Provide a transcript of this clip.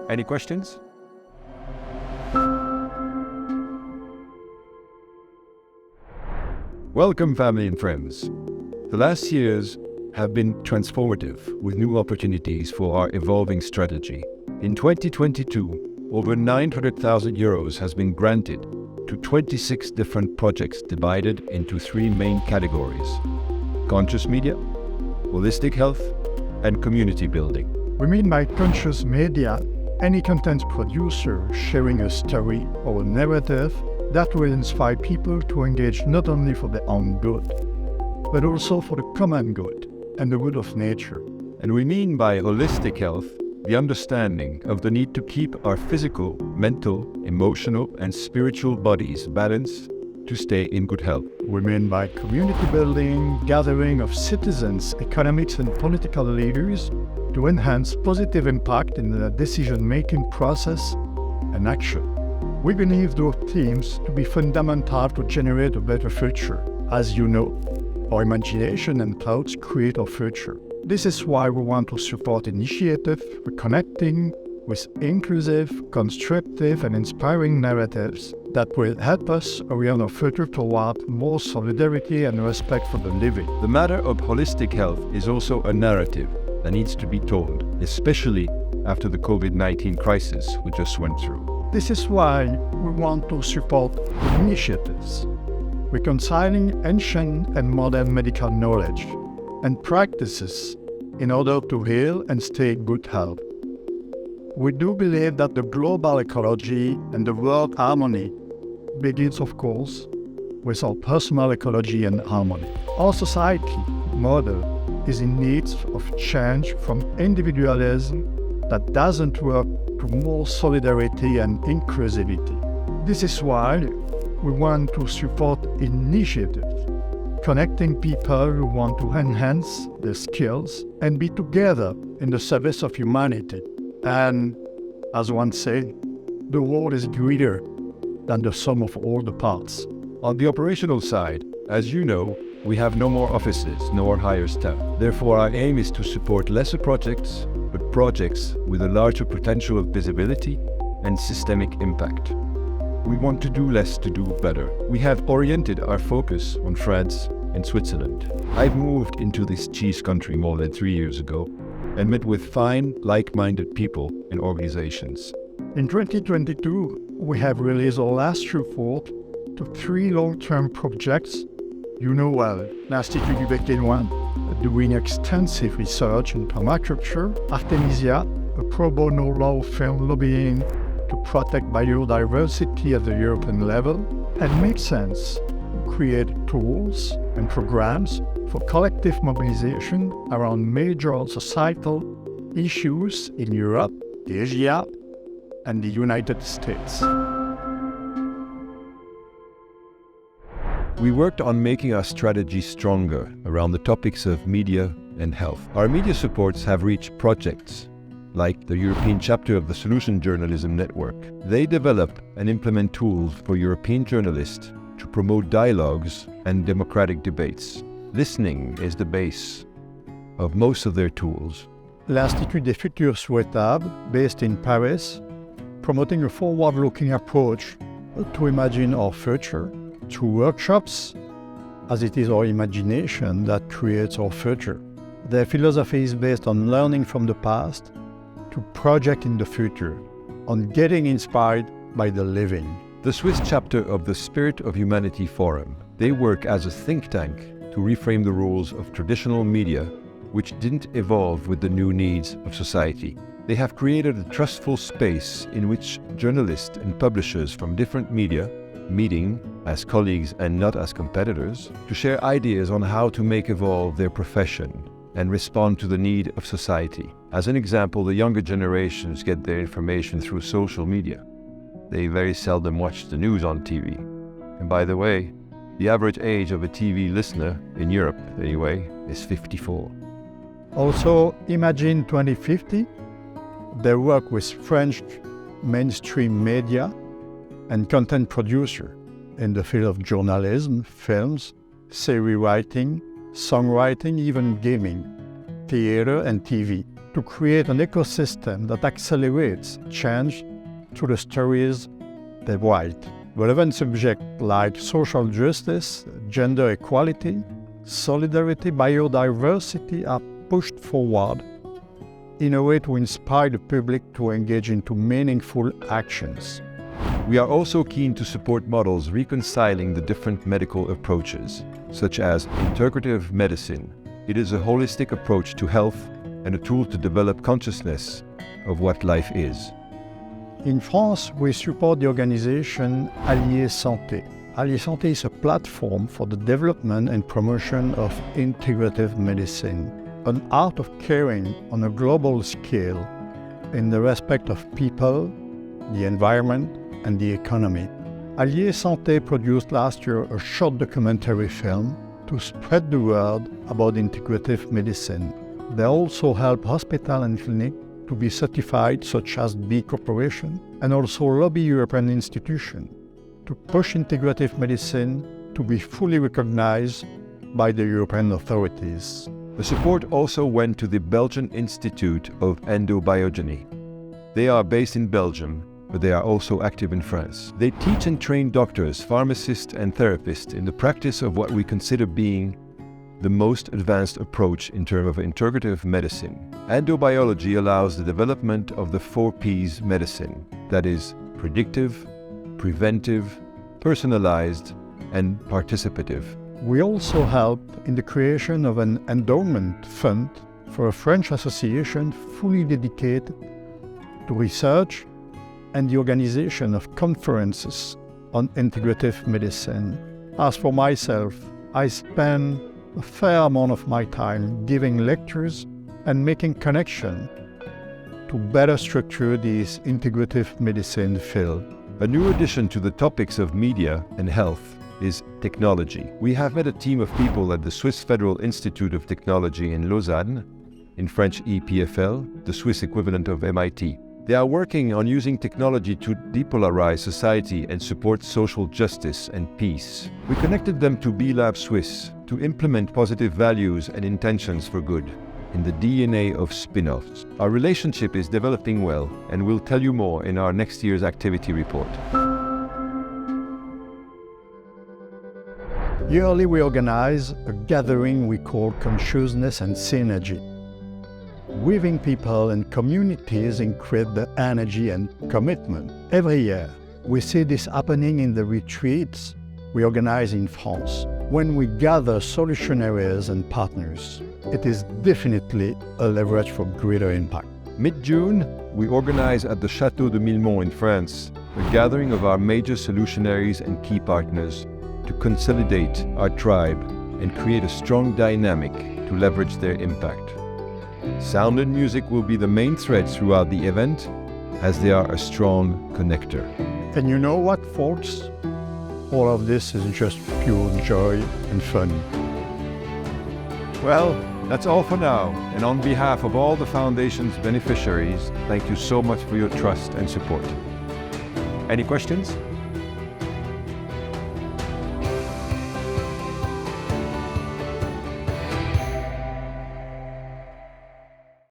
Any questions? Welcome, family and friends. The last years have been transformative with new opportunities for our evolving strategy. In 2022, over 900,000 euros has been granted to 26 different projects divided into 3 main categories: conscious media, holistic health, and community building. We mean by conscious media any content producer sharing a story or a narrative that will inspire people to engage not only for their own good, but also for the common good and the good of nature. And we mean by holistic health the understanding of the need to keep our physical, mental, emotional, and spiritual bodies balanced to stay in good health. We mean by community building, gathering of citizens, economics, and political leaders to enhance positive impact in the decision-making process and action. We believe those themes to be fundamental to generate a better future. As you know, our imagination and thoughts create our future. This is why we want to support initiatives reconnecting with inclusive, constructive, and inspiring narratives that will help us orient our future toward more solidarity and respect for the living. The matter of holistic health is also a narrative that needs to be told, especially after the COVID-19 crisis we just went through. This is why we want to support initiatives reconciling ancient and modern medical knowledge and practices in order to heal and stay in good health. We do believe that the global ecology and the world harmony begins, of course, with our personal ecology and harmony. Our society model is in need of change from individualism that doesn't work to more solidarity and inclusivity. This is why we want to support initiatives connecting people who want to enhance their skills and be together in the service of humanity. And, as one said, the world is greater than the sum of all the parts. On the operational side, as you know, we have no more offices nor higher staff. Therefore, our aim is to support lesser projects, but projects with a larger potential of visibility and systemic impact. We want to do less to do better. We have oriented our focus on France and Switzerland. I've moved into this cheese country more than 3 years ago and met with fine, like-minded people and organizations. In 2022, we have released our last report to 3 long-term projects. You know well, l'Institut du Bec et Loin, doing extensive research in permaculture, Artemisia, a pro bono law firm lobbying to protect biodiversity at the European level, and Make Sense to create tools and programs for collective mobilization around major societal issues in Europe, Asia, and the United States. We worked on making our strategy stronger around the topics of media and health. Our media supports have reached projects like the European chapter of the Solution Journalism Network. They develop and implement tools for European journalists to promote dialogues and democratic debates. Listening is the base of most of their tools. L'Institut des Futurs Souhaitables, based in Paris, promoting a forward-looking approach to imagine our future through workshops, as it is our imagination that creates our future. Their philosophy is based on learning from the past to project in the future, on getting inspired by the living. The Swiss chapter of the Spirit of Humanity Forum, they work as a think tank to reframe the rules of traditional media which didn't evolve with the new needs of society. They have created a trustful space in which journalists and publishers from different media meeting as colleagues and not as competitors to share ideas on how to make evolve their profession and respond to the need of society. As an example, the younger generations get their information through social media. They very seldom watch the news on TV. And by the way, the average age of a TV listener, in Europe anyway, is 54. Also, imagine 2050, they work with French mainstream media and content producer in the field of journalism, films, series writing, songwriting, even gaming, theater and TV, to create an ecosystem that accelerates change through the stories they write. Relevant subjects like social justice, gender equality, solidarity, biodiversity are pushed forward in a way to inspire the public to engage into meaningful actions. We are also keen to support models reconciling the different medical approaches, such as integrative medicine. It is a holistic approach to health and a tool to develop consciousness of what life is. In France, we support the organization Alliés Santé. Alliés Santé is a platform for the development and promotion of integrative medicine, an art of caring on a global scale in the respect of people, the environment, and the economy. Alliés Santé produced last year a short documentary film to spread the word about integrative medicine. They also help hospitals and clinics to be certified, such as B Corporation, and also lobby European institutions to push integrative medicine to be fully recognized by the European authorities. The support also went to the Belgian Institute of Endobiogeny. They are based in Belgium, but they are also active in France. They teach and train doctors, pharmacists, and therapists in the practice of what we consider being the most advanced approach in terms of integrative medicine. Endobiology allows the development of the 4 Ps medicine, that is, predictive, preventive, personalized, and participative. We also helped in the creation of an endowment fund for a French association fully dedicated to research and the organization of conferences on integrative medicine. As for myself, I spend a fair amount of my time giving lectures and making connection to better structure this integrative medicine field. A new addition to the topics of media and health is technology. We have met a team of people at the Swiss Federal Institute of Technology in Lausanne, in French EPFL, the Swiss equivalent of MIT. They are working on using technology to depolarize society and support social justice and peace. We connected them to B-Lab Swiss to implement positive values and intentions for good in the DNA of spin-offs. Our relationship is developing well, and we'll tell you more in our next year's activity report. Yearly we organize a gathering we call Consciousness and Synergy. Weaving people and communities increase the energy and commitment. Every year, we see this happening in the retreats we organize in France. When we gather solution areas and partners, it is definitely a leverage for greater impact. Mid-June, we organize at the Château de Millemont in France a gathering of our major solutionaries and key partners to consolidate our tribe and create a strong dynamic to leverage their impact. Sound and music will be the main threads throughout the event, as they are a strong connector. And you know what, folks? All of this is just pure joy and fun. Well, that's all for now, and on behalf of all the Foundation's beneficiaries, thank you so much for your trust and support. Any questions?